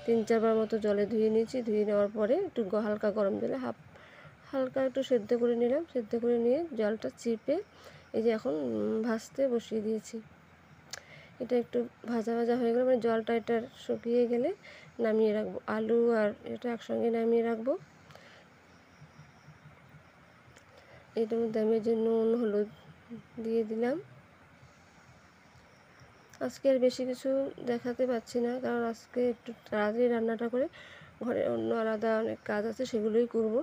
3-4 বার মতো জলে ধুয়ে নিয়েছি। ধুয়ে নেওয়ার পরে একটু হালকা গরম জলে হালকা একটু সেদ্ধ করে নিলাম। সেদ্ধ করে নিয়ে জলটা চিপে এই যে এখন ভাজতে বসিয়ে দিয়েছি। এটা একটু ভাজা ভাজা হয়ে গেলে, মানে জলটা এটা শুকিয়ে গেলে নামিয়ে রাখবো। আলু আর এটা একসঙ্গে নামিয়ে রাখবো। এটার মধ্যে আমি যে নুন হলুদ দিয়ে দিলাম। আজকে আর বেশি কিছু দেখাতে পাচ্ছি না, কারণ আজকে একটু তাড়াতাড়ি রান্নাটা করে ঘরে অন্য আলাদা অনেক কাজ আছে, সেগুলোই করব।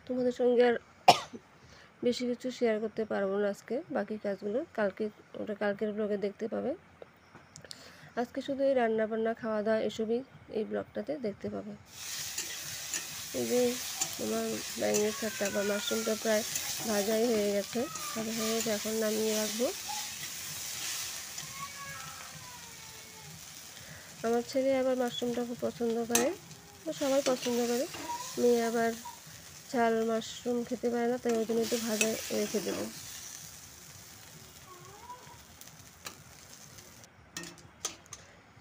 তোমাদের সঙ্গে আর বেশি কিছু শেয়ার করতে পারবো না আজকে। বাকি কাজগুলো কালকের ব্লগে দেখতে পাবে। আজকে শুধু এই রান্না বান্না খাওয়া দাওয়া এসবই এই ব্লগটাতে দেখতে পাবে। এই যে আমার ব্যাঙের ছাতা বা মাশরুমটা প্রায় ভাজাই হয়ে গেছে। ভাজা হয়ে গেছে, এখন নামিয়ে রাখবো। আমার ছেলে আবার মাশরুমটা খুব পছন্দ করে, সবাই পছন্দ করে। মেয়ে আবার ঝাল মাশরুম খেতে পারে না, তাই ওই জন্য একটু ভাজা রেখে দেবো।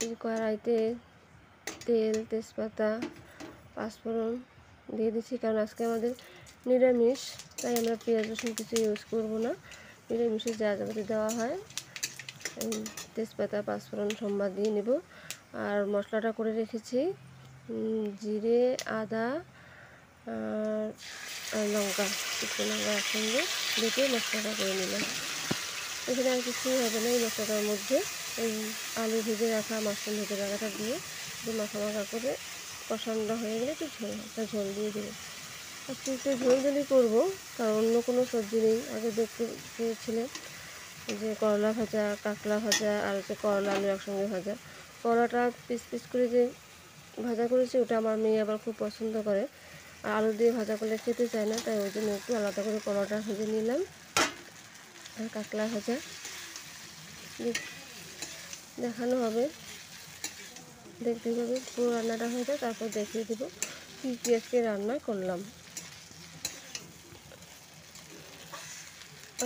এই কড়াইতে তেল, তেজপাতা, পাঁচফোড়ন দিয়ে দিচ্ছি, কারণ আজকে আমাদের নিরামিষ, তাই আমরা পেঁয়াজ রসুন কিছু ইউজ করব না। নিরামিষে যা যাবতীয় দেওয়া হয়, তেজপাতা পাঁচফোড়ন সোমবার দিয়ে নেব। আর মশলাটা করে রেখেছি, জিরে, আদা আর লঙ্কা, শুকনো লঙ্কা একসঙ্গে বেটে মশলাটা করে নিলাম। এখানে আর কিছুই হবে না। এই মশলাটার মধ্যে এই আলু ভেজে রাখা, মাশরুম ভেজে রাখাটা দিয়ে মাখা করে কষানো হয়ে গেলে একটু ঝোল দিয়ে দেবো। আজকে একটু ঝোলঝোলই করবো, কারণ অন্য কোনো সবজি নেই। আগে দেখতে পেয়েছিলেন যে করলা ভাজা, কাঁকড়া ভাজা আর হচ্ছে করলা আলু একসঙ্গে ভাজা। করলাটা পিস পিস করে যে ভাজা করেছি, ওটা আমার মেয়ে আবার খুব পছন্দ করে। আর আলু দিয়ে ভাজা করলে খেতে চায় না, তাই ওই জন্য একটু আলাদা করে করলাটা ভেজে নিলাম। আর কাঁকড়া ভাজা দেখানো হবে, দেখতে হবে পুরো রান্নাটা হয়ে যায়, তারপর দেখিয়ে দেবো কী কী আজকে রান্না করলাম।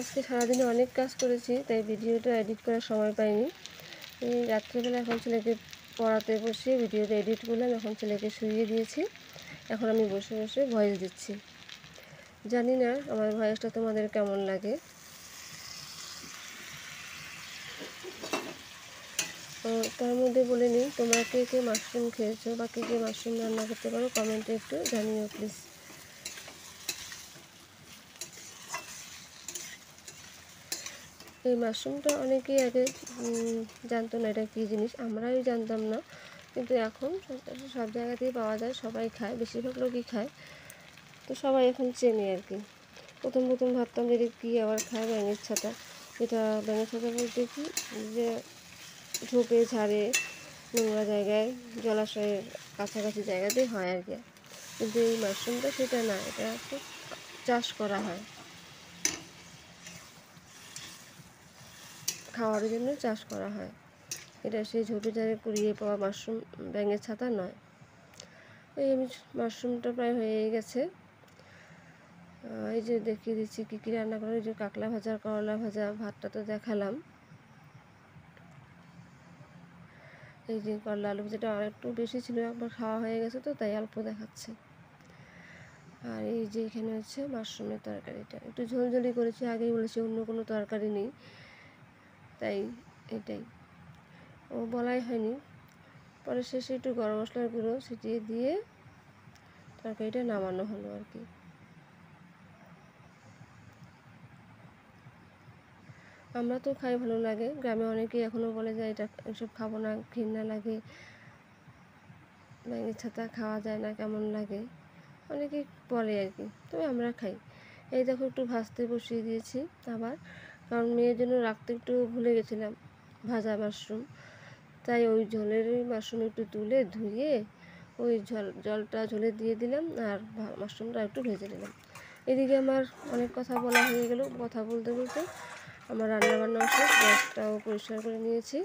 আজকে সারাদিনে অনেক কাজ করেছি, তাই ভিডিওটা এডিট করার সময় পাইনি। এই রাত্রেবেলা এখন ছেলেকে পড়াতে বসে ভিডিওটা এডিট করলাম। এখন ছেলেকে শুইয়ে দিয়েছি, এখন আমি বসে বসে ভয়েস দিচ্ছি। জানি না আমার ভয়েসটা তোমাদের কেমন লাগে। তার মধ্যে বলে নিই, তোমরা কে কে মাশরুম খেয়েছো বা কে কে মাশরুম রান্না করতে পারো, কমেন্টে একটু জানিও প্লিজ। এই মাশরুমটা অনেকেই আগে জানতো না এটা কী জিনিস, আমরাই জানতাম না, কিন্তু এখন সব জায়গাতেই পাওয়া যায়, সবাই খায়, বেশিরভাগ লোকই খায়, তো সবাই এখন চেনে আর কি। প্রথম ভাবতাম যে কী আবার খায় ব্যাঙের ছাতা। এটা ব্যাঙের ছাতা বলতে কি, যে ঝোপে ঝাড়ে নোংরা জায়গায় জলাশয়ের কাছাকাছি জায়গাতেই হয় আর কি। কিন্তু এই মাশরুমটা সেটা না, এটা খুব চাষ করা হয়, খাওয়ার জন্য চাষ করা হয়। এটা সেই ঝোপে ঝাড়ে কুড়িয়ে পাওয়া মাশরুম, ব্যাঙের ছাতা নয়। এই আমি মাশরুমটা প্রায় হয়ে গেছে। এই যে দেখিয়ে দিচ্ছি কী কী রান্না করে। যে কাঁকড়া ভাজা, করলা ভাজা, ভাতটা তো দেখালাম। এই যে করলা আলু ভাজাটা আর একটু বেশি ছিল, একবার খাওয়া হয়ে গেছে তো তাই অল্প দেখাচ্ছে। আর এই যে এখানে হচ্ছে মাশরুমের তরকারিটা একটু ঝোলঝোলি করেছি, আগেই বলেছি অন্য কোনো তরকারি নেই, তাই এটাই ও বলাই হয়নি। পরে শেষে একটু গরম মশলার গুঁড়ো ছিটিয়ে দিয়ে তরকারিটা নামানো হলো আর কি। আমরা তো খাই, ভালো লাগে। গ্রামে অনেকেই এখনও বলে যে এটা এসব খাবো না, ঘৃণা লাগে, ব্যাঙের ছাতা খাওয়া যায় না, কেমন লাগে, অনেকেই বলে আর কি, তবে আমরা খাই। এই দেখো একটু ভাজতে বসিয়ে দিয়েছি আবার, কারণ মেয়ের জন্য রাখতে একটু ভুলে গেছিলাম ভাজা মাশরুম, তাই ওই ঝোলের মাশরুম একটু তুলে ধুয়ে ওই জলটা ঝোলে দিয়ে দিলাম, আর মাশরুমটা একটু ভেজে নিলাম। এদিকে আমার অনেক কথা বলা হয়ে গেল, কথা বলতে বলতে আমার রান্নাবান্না শেষ, গ্যাসটাও পরিষ্কার করে নিয়েছি।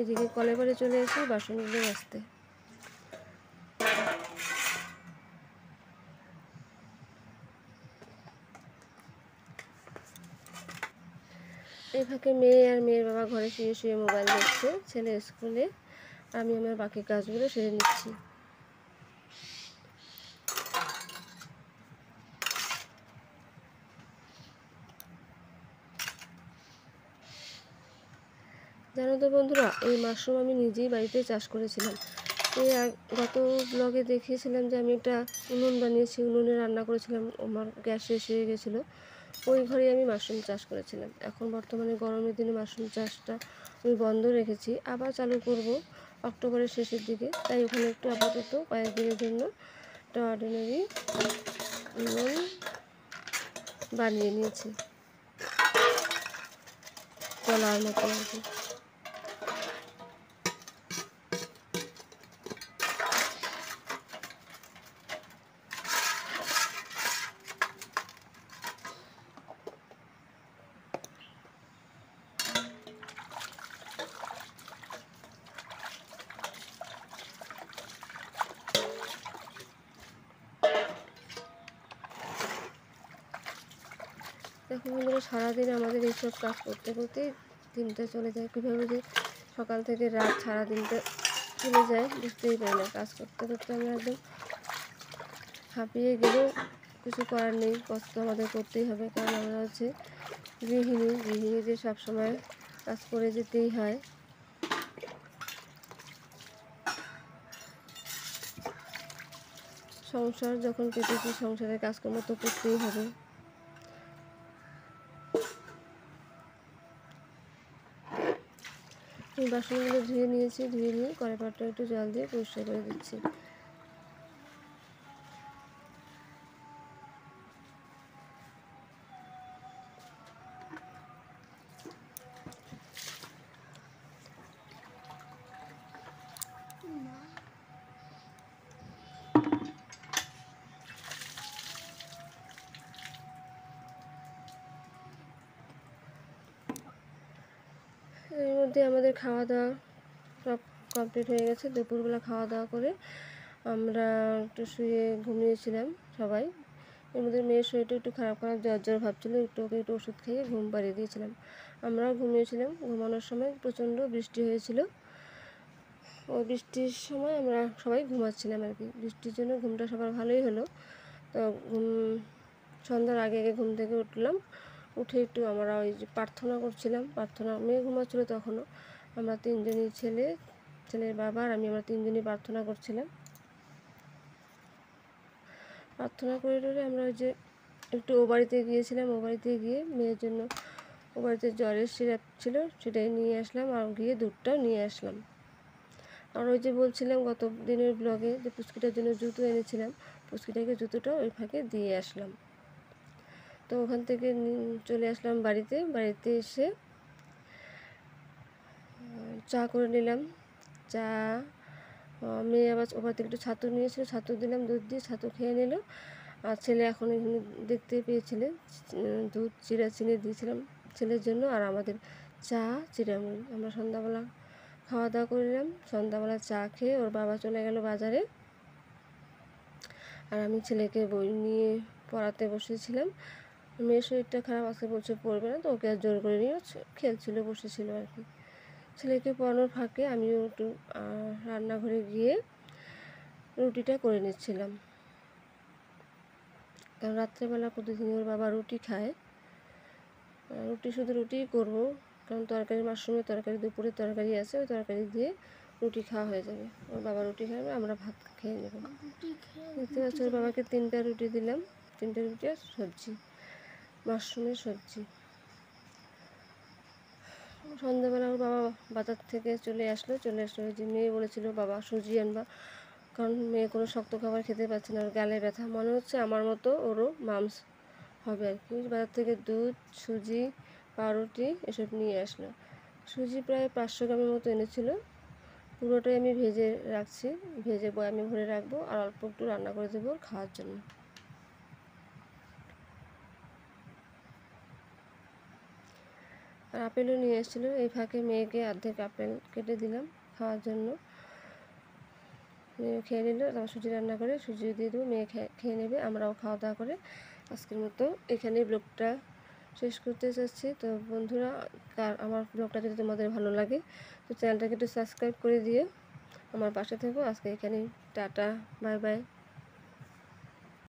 এদিকে কলের বাড়ি চলে এসে বাসনগুলো মাজতে। এই ফাঁকে মেয়ে আর মেয়ের বাবা ঘরে শুয়ে শুয়ে মোবাইল দেখছে, ছেলে স্কুলে আমি আমার বাকি কাজগুলো সেরে নিচ্ছি। জানো তো বন্ধুরা, এই মাশরুম আমি নিজেই বাড়িতে চাষ করেছিলাম। এই গত ব্লগে দেখিয়েছিলাম যে আমি একটা উনুন বানিয়েছি, উনুনে রান্না করেছিলাম, আমার গ্যাস শেষ হয়ে গেছিলো। ওই ঘরেই আমি মাশরুম চাষ করেছিলাম। এখন বর্তমানে গরমের দিনে মাশরুম চাষটা আমি বন্ধ রেখেছি, আবার চালু করব অক্টোবরের শেষের দিকে। তাই ওখানে একটু আপাতত কয়েকদিনের জন্য একটা অর্ডিনারি উনুন বানিয়ে নিয়েছি, চলার মতো আর কি। দেখো বন্ধুরা, সারাদিন আমাদের এইসব কাজ করতে করতেই দিনটা চলে যায়। কীভাবে যে সকাল থেকে রাত সারাদিনটা চলে যায় বুঝতেই পারি না। কাজ করতে করতে আমরা একদম হাঁপিয়ে গেলেও কিছু করার নেই, কষ্ট আমাদের করতেই হবে, কারণ আমরা হচ্ছে গৃহিণীদের সবসময় কাজ করে যেতেই হয়। সংসার যখন পেতেছি, সংসারের কাজকর্ম তো করতেই হবে। এই বাসনগুলো ধুয়ে নিয়েছি, ধুয়ে নিয়ে কড়াই পাটটা একটু জল দিয়ে পরিষ্কার করে দিচ্ছি। এর মধ্যে আমাদের খাওয়া দাওয়া সব কমপ্লিট হয়ে গেছে। দুপুরবেলা খাওয়া দাওয়া করে আমরা একটু শুয়ে ঘুমিয়েছিলাম সবাই। এর মধ্যে মেয়ের শরীরটা একটু খারাপ খারাপ জ্বর ভাবছিল, ওকে একটু ওষুধ খেয়ে ঘুম পাড়িয়ে দিয়েছিলাম। আমরাও ঘুমিয়েছিলাম। ঘুমানোর সময় প্রচণ্ড বৃষ্টি হয়েছিল। ওই বৃষ্টির সময় আমরা সবাই ঘুমাচ্ছিলাম আর কি। বৃষ্টির জন্য ঘুমটা সবার ভালোই হলো। তো সন্ধ্যার আগে আগে ঘুম থেকে উঠলাম, উঠে একটু আমরা ওই যে প্রার্থনা করছিলাম। মেয়ে ঘুমাচ্ছিলো তখনও। আমরা তিনজনই, ছেলের বাবা আর আমরা তিনজনই প্রার্থনা করছিলাম। প্রার্থনা করে আমরা ওই যে একটু ও বাড়িতে গিয়েছিলাম। ও বাড়িতে গিয়ে মেয়ের জন্য ও বাড়িতে জ্বরের সিরাপ ছিল, সেটাই নিয়ে আসলাম, আর গিয়ে দুধটাও নিয়ে আসলাম। আর ওই যে বলছিলাম গত দিনের ব্লগে যে পুচকিটার জন্য জুতো এনেছিলাম, পুচকিটাকে জুতোটাও ওই ফাঁকে দিয়ে আসলাম। তো ওখান থেকে চলে আসলাম বাড়িতে এসে চা করে নিলাম। চা মেয়ে আবার ওপর থেকে একটু ছাতু নিয়েছিল, ছাতু দিলাম, দুধ দিয়ে ছাতু খেয়ে নিল। আর ছেলে এখন এখানে দেখতে পেয়েছিলেন দুধ চিড়া চিনি দিয়েছিলাম ছেলের জন্য, আর আমাদের চা চিড়ামুড়ি। আমরা সন্ধ্যাবেলা খাওয়া দাওয়া করে নিলাম। সন্ধ্যাবেলা চা খেয়ে ওর বাবা চলে গেল বাজারে, আর আমি ছেলেকে বই নিয়ে পড়াতে বসেছিলাম। মেয়ের শরীরটা খারাপ আছে, বলছে পড়বে না, তো ওকে আর জোর করে নিয়ে খেলছিল, বসেছিল আর কি। ছেলেকে পড়ানোর ফাঁকে আমিও একটু রান্নাঘরে গিয়ে রুটিটা করে নিচ্ছিলাম, কারণ রাত্রেবেলা প্রতিদিন ওর বাবা রুটি খায়। শুধু রুটিই করবো, কারণ মাশরুমের তরকারি, দুপুরের তরকারি আছে, ওই তরকারি দিয়ে রুটি খাওয়া হয়ে যাবে। ওর বাবা রুটি খাবে, আমরা ভাত খেয়ে নেব। দেখতে পাচ্ছি ওর বাবাকে 3টা রুটি দিলাম, 3টে রুটি আর সবজি, মাশরুমের সবজি। সন্ধ্যাবেলা ওর বাবা বাজার থেকে চলে আসলো যে মেয়ে বলেছিল বাবা সুজি আনবা, কারণ মেয়ে কোনো শক্ত খাবার খেতে পারছে না, ওর গালে ব্যথা। মনে হচ্ছে আমার মতো ওরও মামস হবে আর কি। বাজার থেকে দুধ, সুজি, পাউরুটি এসব নিয়ে আসলো। সুজি প্রায় 500 গ্রামের মতো এনেছিল। পুরোটাই আমি ভেজে রাখছি, ভেজে বয়ামে ভরে রাখবো, আর অল্প একটু রান্না করে দেবো খাওয়ার জন্য। আর আপেলও নিয়ে এসেছিলো। এই ফাঁকে মেয়েকে অর্ধেক আপেল কেটে দিলাম খাওয়ার জন্য। মেয়ে খেয়ে নিল, তারপর সুজি রান্না করে সুজি দিয়ে দেবো, মেয়ে খেয়ে নেবে, আমরাও খাওয়া দাওয়া করে আজকের মতো এখানেই ব্লগটা শেষ করতে চাচ্ছি। তো বন্ধুরা, আমার ব্লগটা যদি তোমাদের ভালো লাগে তো চ্যানেলটাকে একটু সাবস্ক্রাইব করে দিও। আমার পাশে থেকো। আজকে এখানেই টাটা, বাই বাই।